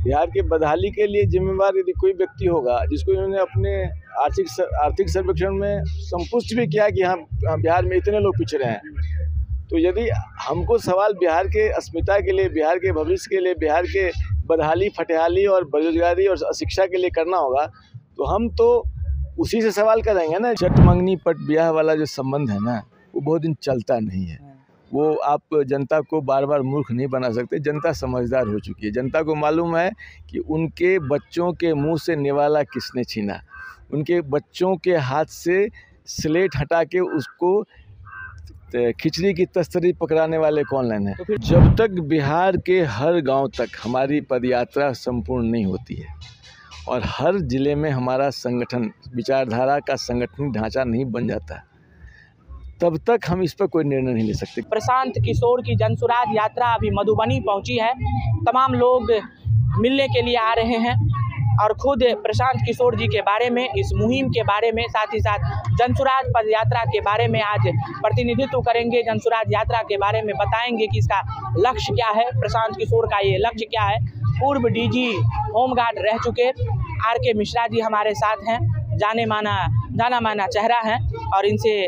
बिहार के बदहाली के लिए जिम्मेवार यदि कोई व्यक्ति होगा जिसको इन्होंने अपने आर्थिक सर्वेक्षण में संतुष्ट भी किया कि हाँ बिहार में इतने लोग पिछड़े हैं, तो यदि हमको सवाल बिहार के अस्मिता के लिए, बिहार के भविष्य के लिए, बिहार के बदहाली फटहाली और बेरोजगारी और शिक्षा के लिए करना होगा, तो हम तो उसी से सवाल करेंगे ना। चट मंगनी पट ब्याह वाला जो संबंध है ना, वो बहुत दिन चलता नहीं है। वो आप जनता को बार बार मूर्ख नहीं बना सकते। जनता समझदार हो चुकी है। जनता को मालूम है कि उनके बच्चों के मुंह से निवाला किसने छीना, उनके बच्चों के हाथ से स्लेट हटा के उसको खिचड़ी की तस्तरी पकड़ाने वाले कौन लेने। तो फिर जब तक बिहार के हर गांव तक हमारी पदयात्रा संपूर्ण नहीं होती है और हर जिले में हमारा संगठन, विचारधारा का संगठन ढांचा नहीं बन जाता, तब तक हम इस पर कोई निर्णय नहीं ले सकते। प्रशांत किशोर की जनसुराज यात्रा अभी मधुबनी पहुंची है। तमाम लोग मिलने के लिए आ रहे हैं और खुद प्रशांत किशोर जी के बारे में, इस मुहिम के बारे में, साथ ही साथ जनसुराज पद यात्रा के बारे में आज प्रतिनिधित्व करेंगे। जनसुराज यात्रा के बारे में बताएंगे कि इसका लक्ष्य क्या है, प्रशांत किशोर का ये लक्ष्य क्या है। पूर्व डीजी होमगार्ड रह चुके RK मिश्रा जी हमारे साथ हैं, जाना माना चेहरा हैं, और इनसे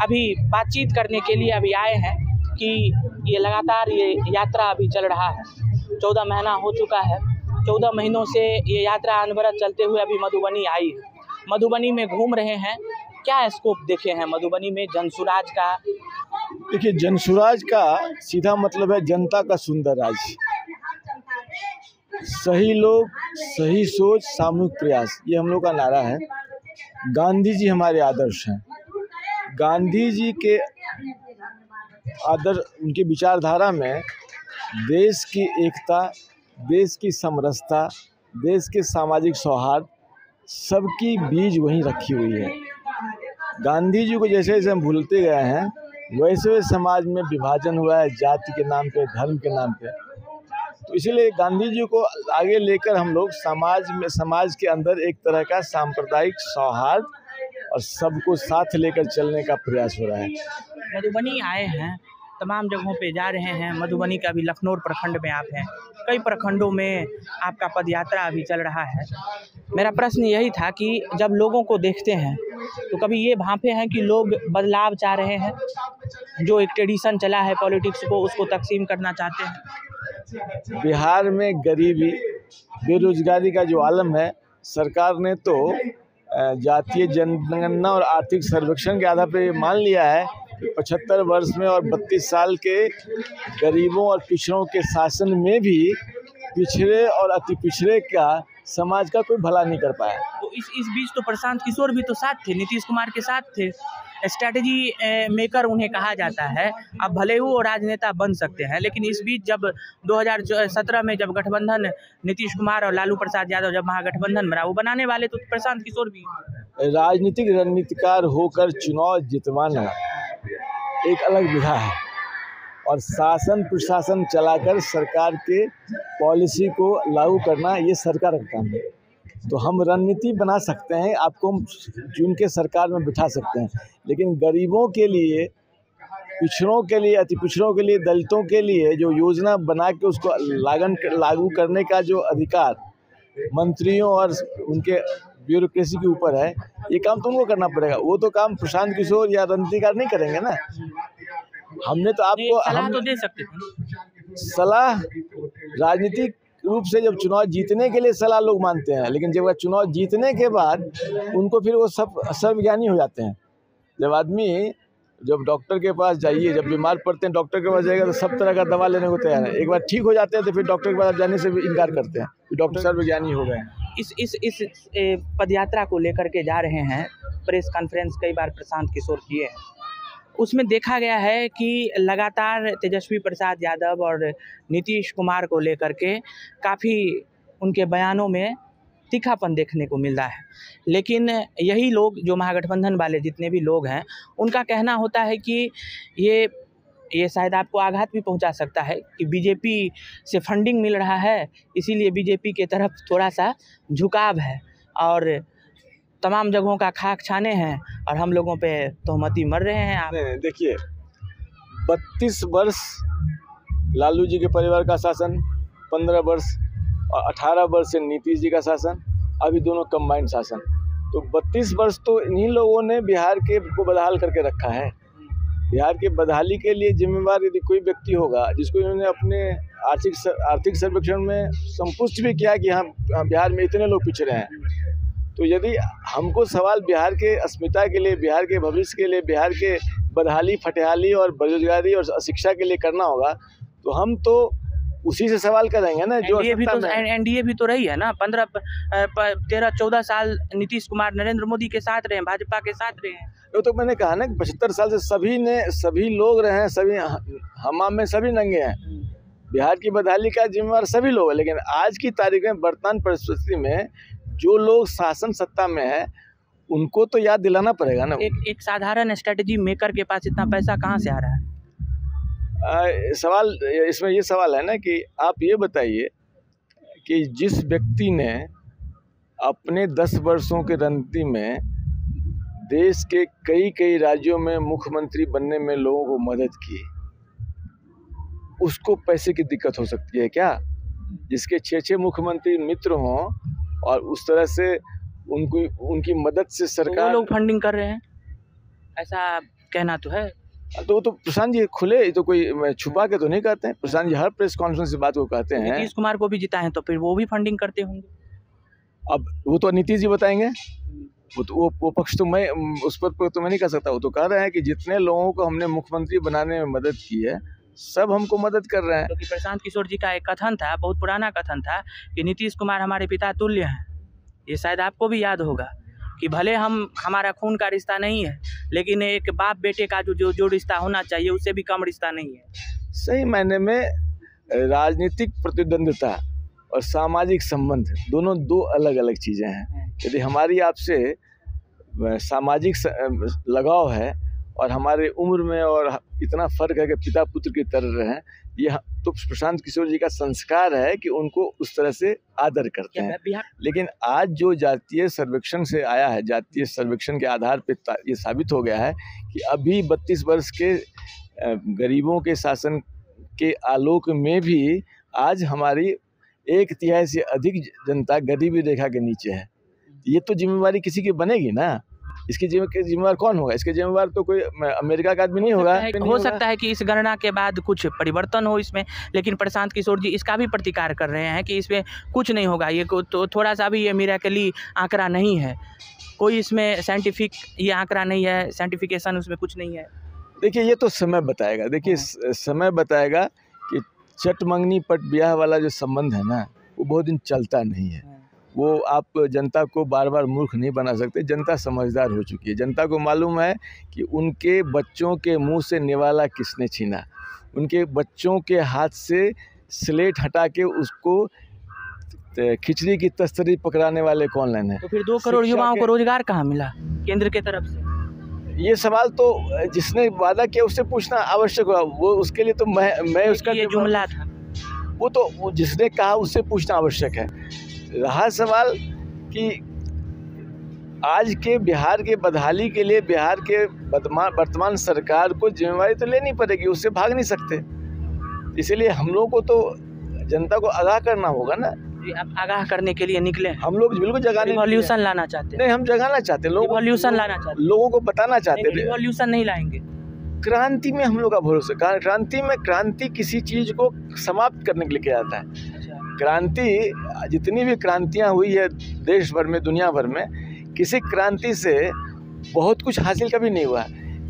अभी बातचीत करने के लिए अभी आए हैं कि ये लगातार ये यात्रा अभी चल रहा है। 14 महीना हो चुका है। 14 महीनों से ये यात्रा अनवरत चलते हुए अभी मधुबनी आई है। मधुबनी में घूम रहे हैं। क्या स्कोप देखे हैं मधुबनी में जनसुराज का? देखिए, जनसुराज का सीधा मतलब है जनता का सुंदर राज्य। सही लोग, सही सोच, सामूहिक प्रयास, ये हम लोग का नारा है। गांधी जी हमारे आदर्श हैं। गांधी जी के आदर्श, उनकी विचारधारा में देश की एकता, देश की समरसता, देश के सामाजिक सौहार्द, सबकी बीज वहीं रखी हुई है। गांधी जी को जैसे जैसे हम भूलते गए हैं, वैसे वैसे समाज में विभाजन हुआ है, जाति के नाम पे, धर्म के नाम पे। तो इसीलिए गांधी जी को आगे लेकर हम लोग समाज के अंदर एक तरह का सांप्रदायिक सौहार्द और सबको साथ लेकर चलने का प्रयास हो रहा है। मधुबनी आए हैं, तमाम जगहों पे जा रहे हैं। मधुबनी का भी लखनऊ प्रखंड में आप हैं, कई प्रखंडों में आपका पदयात्रा अभी चल रहा है। मेरा प्रश्न यही था कि जब लोगों को देखते हैं तो कभी ये भांपे हैं कि लोग बदलाव चाह रहे हैं, जो एक ट्रेडिशन चला है पॉलिटिक्स को, उसको तकसीम करना चाहते हैं? बिहार में गरीबी, बेरोजगारी का जो आलम है, सरकार ने तो जातीय जनगणना और आर्थिक सर्वेक्षण के आधार पर मान लिया है 75 वर्ष में और 32 साल के गरीबों और पिछड़ों के शासन में भी पिछड़े और अति पिछड़े का समाज का कोई भला नहीं कर पाया। तो इस बीच तो प्रशांत किशोर भी तो साथ थे, नीतीश कुमार के साथ थे। स्ट्रैटेजी मेकर उन्हें कहा जाता है। अब भले ही वो राजनेता बन सकते हैं, लेकिन इस बीच जब 2017 में जब गठबंधन, नीतीश कुमार और लालू प्रसाद यादव जब महागठबंधन बना, वो बनाने वाले तो प्रशांत किशोर भी। राजनीतिक रणनीतिकार होकर चुनाव जितवाना एक अलग विधा है, और शासन प्रशासन चलाकर सरकार के पॉलिसी को लागू करना ये सरकार का काम है। तो हम रणनीति बना सकते हैं, आपको चुन के सरकार में बिठा सकते हैं, लेकिन गरीबों के लिए, पिछड़ों के लिए, अति पिछड़ों के लिए, दलितों के लिए जो योजना बना के उसको लागू करने का जो अधिकार मंत्रियों और उनके ब्यूरोक्रेसी के ऊपर है, ये काम तो उनको करना पड़ेगा। वो तो काम प्रशांत किशोर या रणनीतिकार नहीं करेंगे ना। हमने तो आपको सलाह तो दे सकते हैं। सलाह राजनीतिक रूप से जब चुनाव जीतने के लिए सलाह लोग मानते हैं, लेकिन जब चुनाव जीतने के बाद उनको फिर वो सब सर्वज्ञानी हो जाते हैं। जब डॉक्टर के पास जाइए, जब बीमार पड़ते हैं डॉक्टर के पास जाएगा तो सब तरह का दवा लेने को तैयार है। एक बार ठीक हो जाते हैं तो फिर डॉक्टर के पास जाने से भी इनकार करते हैं, डॉक्टर सर्वज्ञानी हो गए हैं। इस पदयात्रा को लेकर के जा रहे हैं, प्रेस कॉन्फ्रेंस कई बार प्रशांत किशोर किए हैं, उसमें देखा गया है कि लगातार तेजस्वी प्रसाद यादव और नीतीश कुमार को लेकर के काफ़ी उनके बयानों में तीखापन देखने को मिल रहा है। लेकिन यही लोग, जो महागठबंधन वाले जितने भी लोग हैं, उनका कहना होता है कि ये शायद आपको आघात भी पहुंचा सकता है कि बीजेपी से फंडिंग मिल रहा है, इसीलिए बीजेपी के तरफ थोड़ा सा झुकाव है और तमाम जगहों का खाक छाने हैं और हम लोगों पे तोहमती मर रहे हैं। आप देखिए, 32 वर्ष लालू जी के परिवार का शासन, 15 वर्ष और 18 वर्ष से नीतीश जी का शासन, अभी दोनों कंबाइंड शासन। तो 32 वर्ष तो इन्हीं लोगों ने बिहार के को बदहाल करके रखा है। बिहार के बदहाली के लिए जिम्मेवार यदि कोई व्यक्ति होगा जिसको इन्होंने अपने आर्थिक सर्वेक्षण में संपुष्ट भी किया कि हाँ बिहार में इतने लोग पिछड़े हैं, तो यदि हमको सवाल बिहार के अस्मिता के लिए, बिहार के भविष्य के लिए, बिहार के बदहाली, फटहाली और बेरोजगारी और शिक्षा के लिए करना होगा, तो हम तो उसी से सवाल करेंगे ना जो एनडीए भी तो रही है ना। 13-14 साल नीतीश कुमार नरेंद्र मोदी के साथ रहे, भाजपा के साथ रहे हैं। वो तो मैंने कहा ना कि 75 साल से सभी लोग रहे हैं, सभी हमाम में सभी नंगे हैं। बिहार की बदहाली का जिम्मेवार सभी लोग हैं, लेकिन आज की तारीख में वर्तमान परिस्थिति में जो लोग शासन सत्ता में है उनको तो याद दिलाना पड़ेगा ना। एक साधारण स्ट्रेटजी मेकर के पास इतना पैसा कहाँ से आ रहा है? सवाल इसमें ये सवाल है ना कि आप ये बताइए कि जिस व्यक्ति ने अपने 10 वर्षों के राजनीति में देश के कई राज्यों में मुख्यमंत्री बनने में लोगों को मदद की, उसको पैसे की दिक्कत हो सकती है क्या? जिसके 6 मुख्यमंत्री मित्र हों और उस तरह से उनकी मदद से सरकार, तो लोग फंडिंग कर रहे हैं, ऐसा कहना तो है। तो प्रशांत जी खुले, तो कोई छुपा के तो नहीं कहते हैं। प्रशांत जी हर प्रेस कॉन्फ्रेंस से बात को कहते हैं। नीतीश कुमार को भी जिता है तो फिर वो भी फंडिंग करते होंगे। अब वो तो नीतीश जी बताएंगे, वो पक्ष तो मैं उस पर तो मैं नहीं कह सकता। वो तो कह रहे हैं कि जितने लोगों को हमने मुख्यमंत्री बनाने में मदद की है सब हमको मदद कर रहे हैं। क्योंकि प्रशांत किशोर जी का एक कथन था, बहुत पुराना कथन था कि नीतीश कुमार हमारे पिता तुल्य हैं। ये शायद आपको भी याद होगा कि भले हमारा खून का रिश्ता नहीं है, लेकिन एक बाप बेटे का जो रिश्ता होना चाहिए उससे भी कम रिश्ता नहीं है। सही मायने में राजनीतिक प्रतिद्वंद्विता और सामाजिक संबंध दोनों दो अलग अलग चीज़ें हैं। यदि हमारी आपसे सामाजिक लगाव है और हमारे उम्र में और इतना फर्क है कि पिता पुत्र की तरह रहें, ये तो प्रशांत किशोर जी का संस्कार है कि उनको उस तरह से आदर करते हैं। लेकिन आज जो जातीय सर्वेक्षण से आया है, जातीय सर्वेक्षण के आधार पर ये साबित हो गया है कि अभी 32 वर्ष के गरीबों के शासन के आलोक में भी आज हमारी 1/3 से अधिक जनता गरीबी रेखा के नीचे है। ये तो जिम्मेवारी किसी की बनेगी ना। इसकी जिम्मेवार कौन होगा? इसके जिम्मेवार तो कोई अमेरिका का आदमी नहीं होगा। हो सकता है कि इस गणना के बाद कुछ परिवर्तन हो इसमें, लेकिन प्रशांत किशोर जी इसका भी प्रतिकार कर रहे हैं कि इसमें कुछ नहीं होगा। ये तो थोड़ा सा भी ये मिरेकली आंकड़ा नहीं है, कोई इसमें साइंटिफिक ये आंकड़ा नहीं है, साइंटिफिकेशन उसमें कुछ नहीं है। देखिए ये तो समय बताएगा। देखिए समय बताएगा कि चट मंगनी पट ब्याह वाला जो संबंध है ना, वो बहुत दिन चलता नहीं है। वो आप जनता को बार बार मूर्ख नहीं बना सकते। जनता समझदार हो चुकी है। जनता को मालूम है कि उनके बच्चों के मुंह से निवाला किसने छीना, उनके बच्चों के हाथ से स्लेट हटा के उसको खिचड़ी की तस्तरी पकड़ाने वाले कौन लेने। तो फिर 2 करोड़ युवाओं को रोजगार कहाँ मिला केंद्र के तरफ से? ये सवाल तो जिसने वादा किया उससे पूछना आवश्यक हुआ। वो उसके लिए तो मैं उसका ये जुमला था, वो जिसने कहा उससे पूछना आवश्यक है। रहा सवाल कि आज के बिहार के बदहाली के लिए बिहार के वर्तमान सरकार को जिम्मेवारी तो लेनी पड़ेगी, उससे भाग नहीं सकते। इसीलिए हम लोग को तो जनता को आगाह करना होगा ना। आप आगाह करने के लिए निकले? हम लोग बिल्कुल जगाने, रिवॉल्यूशन लाना चाहते हैं। नहीं, हम जगाना चाहते हैं, रिवॉल्यूशन लाना चाहते हैं, लोगों को बताना चाहते हैं। रिवॉल्यूशन नहीं लाएंगे। क्रांति में हम लोग का भरोसा, क्रांति किसी चीज को समाप्त करने के लिए किया जाता है। क्रांति, जितनी भी क्रांतियां हुई है देश भर में, दुनिया भर में, किसी क्रांति से बहुत कुछ हासिल कभी नहीं हुआ।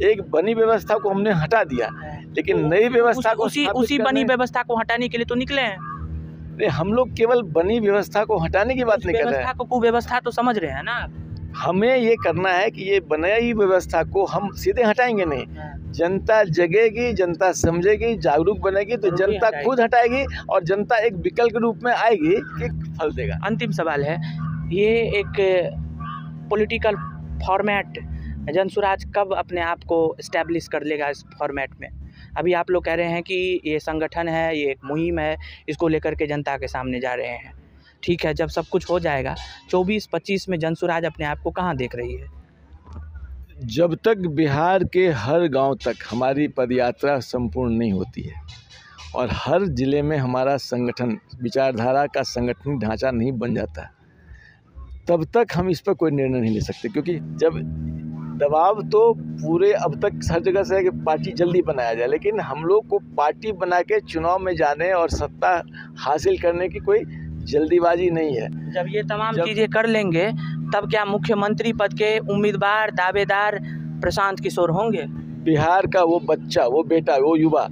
एक बनी व्यवस्था को हमने हटा दिया, लेकिन नई व्यवस्था को उसी बनी व्यवस्था को हटाने के लिए तो निकले हैं। नहीं, हम लोग केवल बनी व्यवस्था को हटाने की बात नहीं कर रहे हैं। कुव्यवस्था तो समझ रहे हैं ना। हमें ये करना है कि ये बनाई व्यवस्था को हम सीधे हटाएंगे नहीं। जनता जगेगी, जनता समझेगी, जागरूक बनेगी तो जनता खुद हटाएगी और जनता एक विकल्प के रूप में आएगी कि फल देगा। अंतिम सवाल है, ये एक पॉलिटिकल फॉर्मेट जनसुराज कब अपने आप को एस्टैब्लिश कर लेगा इस फॉर्मेट में? अभी आप लोग कह रहे हैं कि ये संगठन है, ये एक मुहिम है, इसको लेकर के जनता के सामने जा रहे हैं। ठीक है, जब सब कुछ हो जाएगा 24-25 में जनसुराज अपने आप को कहाँ देख रही है? जब तक बिहार के हर गांव तक हमारी पदयात्रा संपूर्ण नहीं होती है और हर ज़िले में हमारा संगठन, विचारधारा का संगठनिक ढांचा नहीं बन जाता तब तक हम इस पर कोई निर्णय नहीं ले सकते। क्योंकि जब दबाव तो पूरे अब तक हर जगह से है कि पार्टी जल्दी बनाया जाए, लेकिन हम लोग को पार्टी बना के चुनाव में जाने और सत्ता हासिल करने की कोई जल्दीबाजी नहीं है। जब ये तमाम चीज़ें कर लेंगे तब क्या मुख्यमंत्री पद के उम्मीदवार, दावेदार प्रशांत किशोर होंगे? बिहार का वो बच्चा, वो बेटा, वो युवा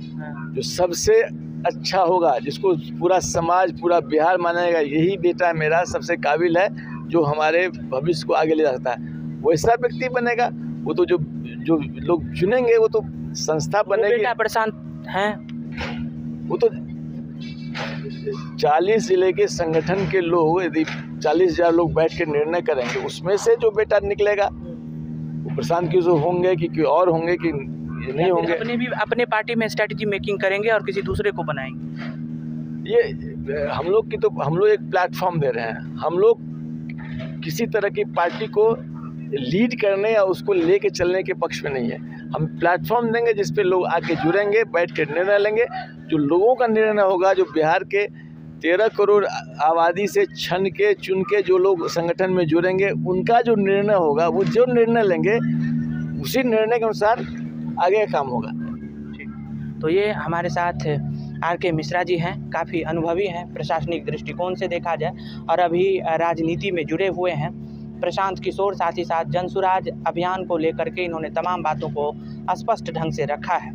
जो सबसे अच्छा होगा, जिसको पूरा समाज, पूरा बिहार मानेगा, यही बेटा मेरा सबसे काबिल है, जो हमारे भविष्य को आगे ले जा सकता है, वैसा व्यक्ति बनेगा। वो तो जो लोग चुनेंगे वो तो संस्था बनेगी। बेटा प्रशांत हैं, वो तो 40 जिले के संगठन के लोग, यदि 40,000 लोग बैठ के निर्णय करेंगे, उसमें से जो बेटा निकलेगा वो प्रशांत किशोर होंगे कि कोई और होंगे कि नहीं होंगे। अपने पार्टी में स्ट्रेटजी मेकिंग करेंगे और किसी दूसरे को बनाएंगे। ये हम लोग एक प्लेटफॉर्म दे रहे हैं। हम लोग किसी तरह की पार्टी को लीड करने या उसको लेके चलने के पक्ष में नहीं है। हम प्लेटफॉर्म देंगे जिस पे लोग आके जुड़ेंगे, बैठ के निर्णय लेंगे। जो लोगों का निर्णय होगा, जो बिहार के 13 करोड़ आबादी से चुन के जो लोग संगठन में जुड़ेंगे, उनका जो निर्णय होगा, वो जो निर्णय लेंगे उसी निर्णय के अनुसार आगे काम होगा। तो ये हमारे साथ RK मिश्रा जी हैं, काफ़ी अनुभवी हैं प्रशासनिक दृष्टिकोण से देखा जाए, और अभी राजनीति में जुड़े हुए हैं। प्रशांत किशोर साथ ही साथ जनसुराज अभियान को लेकर के इन्होंने तमाम बातों को स्पष्ट ढंग से रखा है।